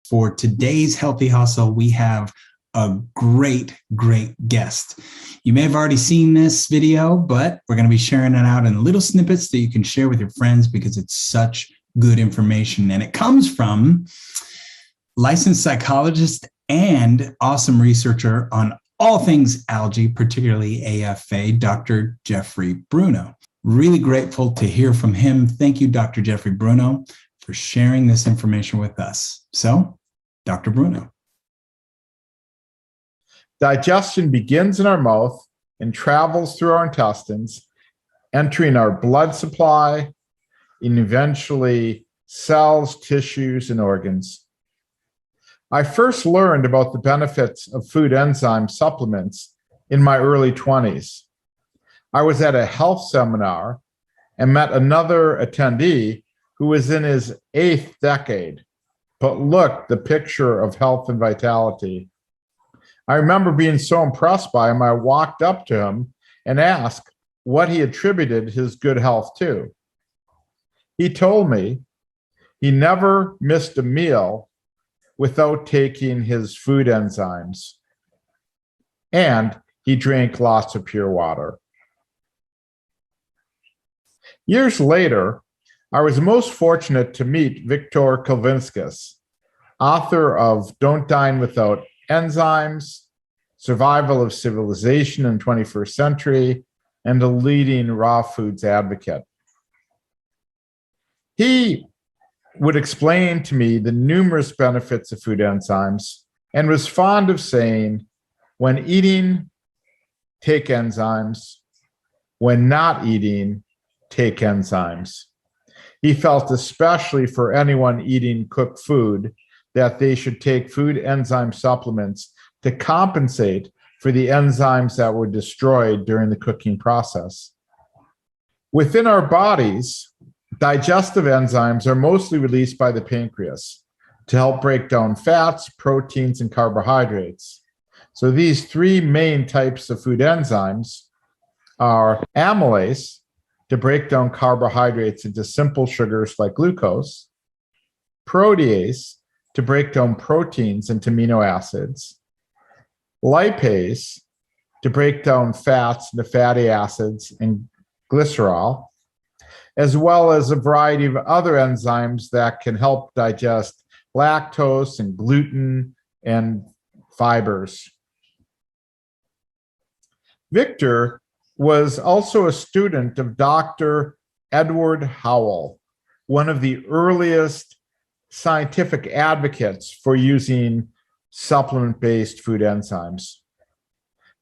For today's Healthy Hustle, we have a great guest. You may have already seen this video, but we're going to be sharing it out in little snippets that you can share with your friends because it's such good information. And it comes from licensed psychologist and awesome researcher on all things algae, particularly AFA, Dr. Jeffrey Bruno. Really grateful to hear from him. Thank you, Dr. Jeffrey Bruno, for sharing this information with us. So, Dr. Bruno. Digestion begins in our mouth and travels through our intestines, entering our blood supply and eventually cells, tissues, and organs. I first learned about the benefits of food enzyme supplements in my early 20s. I was at a health seminar and met another attendee who was in his 8th decade, but looked the picture of health and vitality. I remember being so impressed by him, I walked up to him and asked what he attributed his good health to. He told me he never missed a meal without taking his food enzymes, and he drank lots of pure water. Years later, I was most fortunate to meet Viktor Kulvinskas, author of Don't Dine Without Enzymes, Survival of Civilization in the 21st Century, and a leading raw foods advocate. He would explain to me the numerous benefits of food enzymes and was fond of saying, when eating, take enzymes. When not eating, take enzymes. He felt, especially for anyone eating cooked food, that they should take food enzyme supplements to compensate for the enzymes that were destroyed during the cooking process. Within our bodies, digestive enzymes are mostly released by the pancreas to help break down fats, proteins, and carbohydrates. So these three main types of food enzymes are amylase, to break down carbohydrates into simple sugars like glucose, protease, to break down proteins into amino acids, lipase, to break down fats into fatty acids and glycerol, as well as a variety of other enzymes that can help digest lactose and gluten and fibers. Victor was also a student of Dr. Edward Howell, one of the earliest scientific advocates for using supplement-based food enzymes.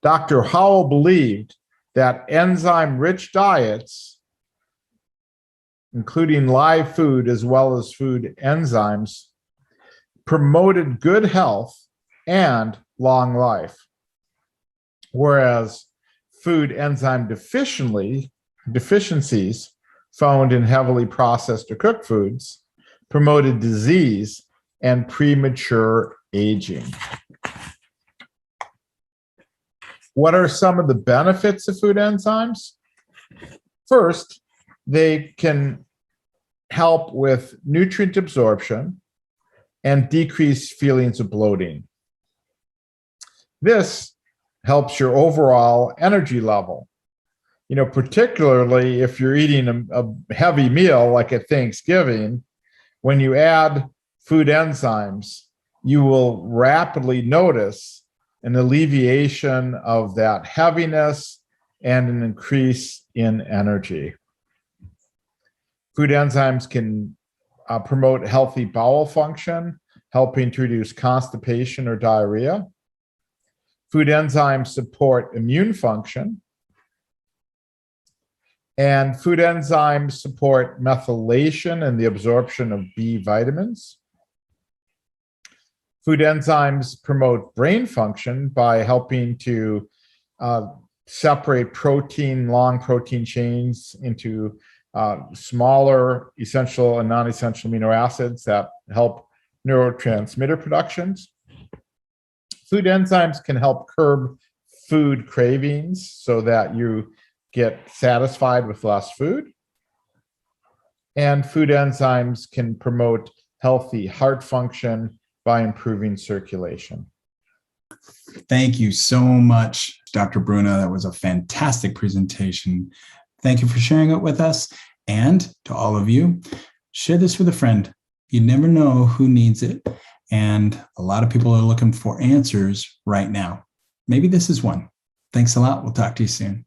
Dr. Howell believed that enzyme-rich diets, including live food as well as food enzymes, promoted good health and long life, whereas food enzyme deficiencies found in heavily processed or cooked foods promoted disease and premature aging. What are some of the benefits of food enzymes? First, they can help with nutrient absorption and decrease feelings of bloating. This helps your overall energy level. You know, particularly if you're eating a heavy meal like at Thanksgiving, when you add food enzymes, you will rapidly notice an alleviation of that heaviness and an increase in energy. Food enzymes can promote healthy bowel function, helping to reduce constipation or diarrhea. Food enzymes support immune function, and food enzymes support methylation and the absorption of B vitamins. Food enzymes promote brain function by helping to separate protein, long protein chains into smaller essential and non-essential amino acids that help neurotransmitter productions. Food enzymes can help curb food cravings so that you get satisfied with less food. And food enzymes can promote healthy heart function by improving circulation. Thank you so much, Dr. Bruno. That was a fantastic presentation. Thank you for sharing it with us. And to all of you, share this with a friend. You never know who needs it. And a lot of people are looking for answers right now. Maybe this is one. Thanks a lot. We'll talk to you soon.